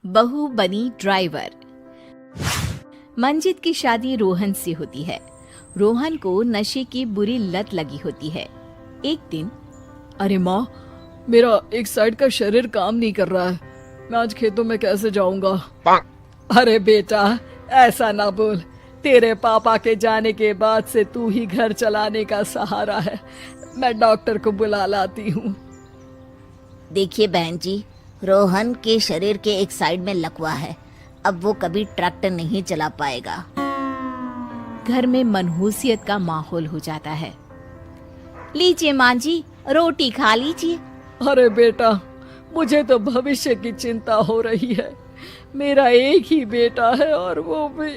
बहू बनी ड्राइवर। मंजित की शादी रोहन से होती है। रोहन को नशे की बुरी लत लगी होती है। एक दिन, अरे माँ, मेरा एक साइड का शरीर काम नहीं कर रहा है। मैं आज खेतों में कैसे जाऊंगा? अरे बेटा, ऐसा ना बोल। तेरे पापा के जाने के बाद से तू ही घर चलाने का सहारा है। मैं डॉक्टर को बुला लाती हूँ। देखिए बहन जी, रोहन के शरीर के एक साइड में लकवा है। अब वो कभी ट्रैक्टर नहीं चला पाएगा। घर में मनहूसियत का माहौल हो जाता है। लीजिए माँ जी, रोटी खा लीजिए। अरे बेटा, मुझे तो भविष्य की चिंता हो रही है। मेरा एक ही बेटा है और वो भी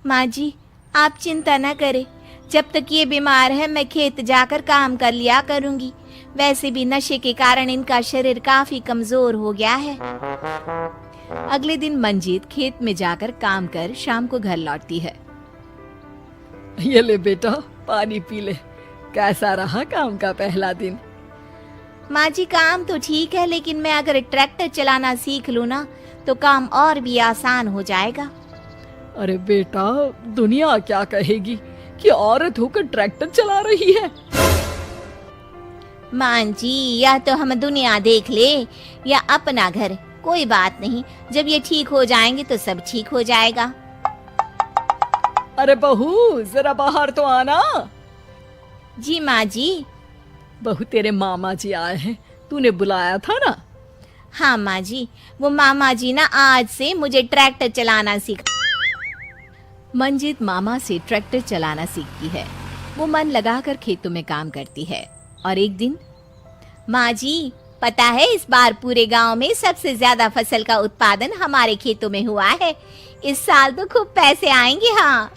माँ जी, आप चिंता न करें। जब तक ये बीमार है मैं खेत जाकर काम कर लिया करूंगी। वैसे भी नशे के कारण इनका शरीर काफी कमजोर हो गया है। अगले दिन मंजीत खेत में जाकर काम कर शाम को घर लौटती है। ये ले बेटा, पानी पी ले। कैसा रहा काम का पहला दिन? माँ जी, काम तो ठीक है, लेकिन मैं अगर ट्रैक्टर चलाना सीख लूँ ना तो काम और भी आसान हो जाएगा। अरे बेटा, दुनिया क्या कहेगी कि औरत होकर ट्रैक्टर चला रही है। माँ जी, या तो हम दुनिया देख ले या अपना घर, कोई बात नहीं। जब ये ठीक हो जाएंगे तो सब ठीक हो जाएगा। अरे बहू, जरा बाहर तो आना। जी माँ जी। बहू, तेरे मामा जी आए हैं, तूने बुलाया था ना? हाँ माँ जी, वो मामा जी ना आज से मुझे ट्रैक्टर चलाना सीखा। मंजित मामा से ट्रैक्टर चलाना सीखती है। वो मन लगाकर खेतों में काम करती है। और एक दिन, माँ जी, पता है इस बार पूरे गांव में सबसे ज्यादा फसल का उत्पादन हमारे खेतों में हुआ है। इस साल तो खूब पैसे आएंगे। हाँ।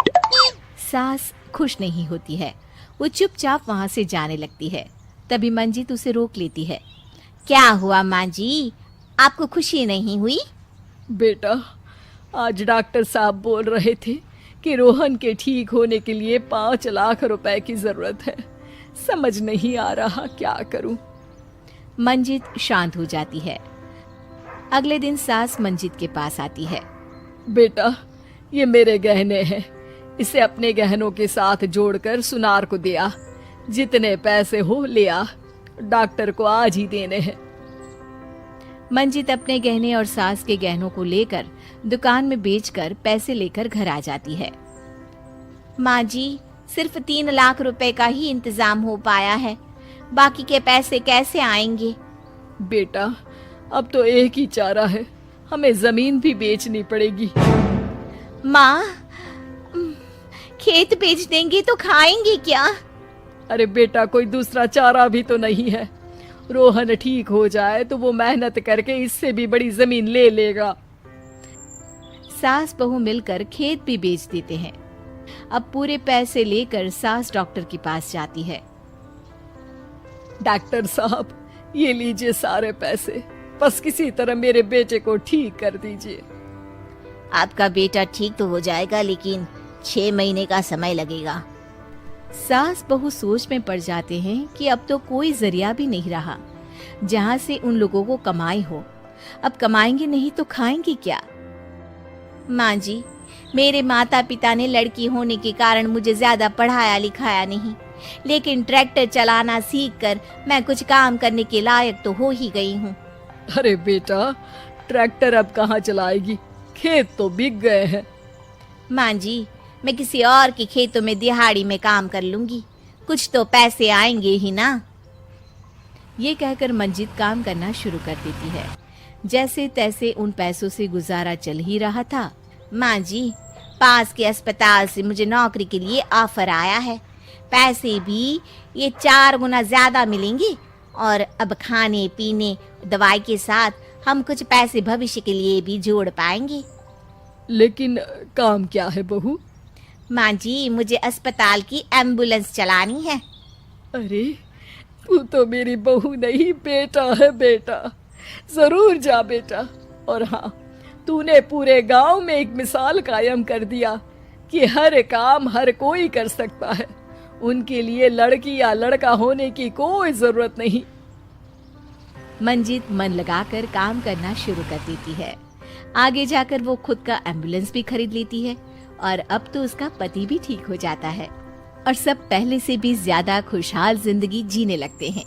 सास खुश नहीं होती है। वो चुपचाप वहाँ से जाने लगती है। तभी मंजित उसे रोक लेती है। क्या हुआ माँ जी, आपको खुशी नहीं हुई? बेटा, आज डॉक्टर साहब बोल रहे थे कि रोहन के ठीक होने के लिए 5 लाख रुपए की जरूरत है। समझ नहीं आ रहा क्या करूं। मंजित शांत हो जाती है। अगले दिन सास मंजित के पास आती है। बेटा, ये मेरे गहने हैं। इसे अपने गहनों के साथ जोड़कर सुनार को दिया। जितने पैसे हो ले आ, डॉक्टर को आज ही देने हैं। मंजित अपने गहने और सास के गहनों को लेकर दुकान में बेचकर पैसे लेकर घर आ जाती है। माँ जी, सिर्फ 3 लाख रुपए का ही इंतजाम हो पाया है। बाकी के पैसे कैसे आएंगे? बेटा, अब तो एक ही चारा है, हमें जमीन भी बेचनी पड़ेगी। माँ, खेत बेच देंगे तो खाएंगे क्या? अरे बेटा, कोई दूसरा चारा भी तो नहीं है। रोहन ठीक हो जाए तो वो मेहनत करके इससे भी बड़ी जमीन ले लेगा। सास बहू मिलकर खेत भी बेच देते हैं। अब पूरे पैसे लेकर सास डॉक्टर के पास जाती है। डॉक्टर साहब, ये लीजिए सारे पैसे। बस किसी तरह मेरे बेटे को ठीक कर दीजिए। आपका बेटा ठीक तो हो जाएगा, लेकिन 6 महीने का समय लगेगा। सास बहू सोच में पड़ जाते हैं कि अब तो कोई जरिया भी नहीं रहा जहाँ से उन लोगों को कमाई हो। अब कमाएंगे नहीं तो खाएंगे क्या? माँ जी, मेरे माता पिता ने लड़की होने के कारण मुझे ज्यादा पढ़ाया लिखाया नहीं, लेकिन ट्रैक्टर चलाना सीखकर मैं कुछ काम करने के लायक तो हो ही गई हूँ। अरे बेटा, ट्रैक्टर अब कहाँ चलाएगी? खेत तो बिक गए हैं। माँ जी, मैं किसी और के खेतों में दिहाड़ी में काम कर लूंगी, कुछ तो पैसे आएंगे ही ना। ये कहकर मंजित काम करना शुरू कर देती है। जैसे तैसे उन पैसों से गुजारा चल ही रहा था। माँ जी, पास के अस्पताल से मुझे नौकरी के लिए ऑफर आया है। पैसे भी ये 4 गुना ज्यादा मिलेंगे और अब खाने पीने दवाई के साथ हम कुछ पैसे भविष्य के लिए भी जोड़ पाएंगे। लेकिन काम क्या है बहू? माँ जी, मुझे अस्पताल की एम्बुलेंस चलानी है। अरे, तू तो मेरी बहू नहीं, बेटा है। बेटा, जरूर जा बेटा। और हाँ, तूने पूरे गांव में एक मिसाल कायम कर दिया कि हर काम हर कोई कर सकता है। उनके लिए लड़की या लड़का होने की कोई जरूरत नहीं। मंजीत मन लगाकर काम करना शुरू कर देती है। आगे जाकर वो खुद का एम्बुलेंस भी खरीद लेती है और अब तो उसका पति भी ठीक हो जाता है और सब पहले से भी ज्यादा खुशहाल जिंदगी जीने लगते हैं।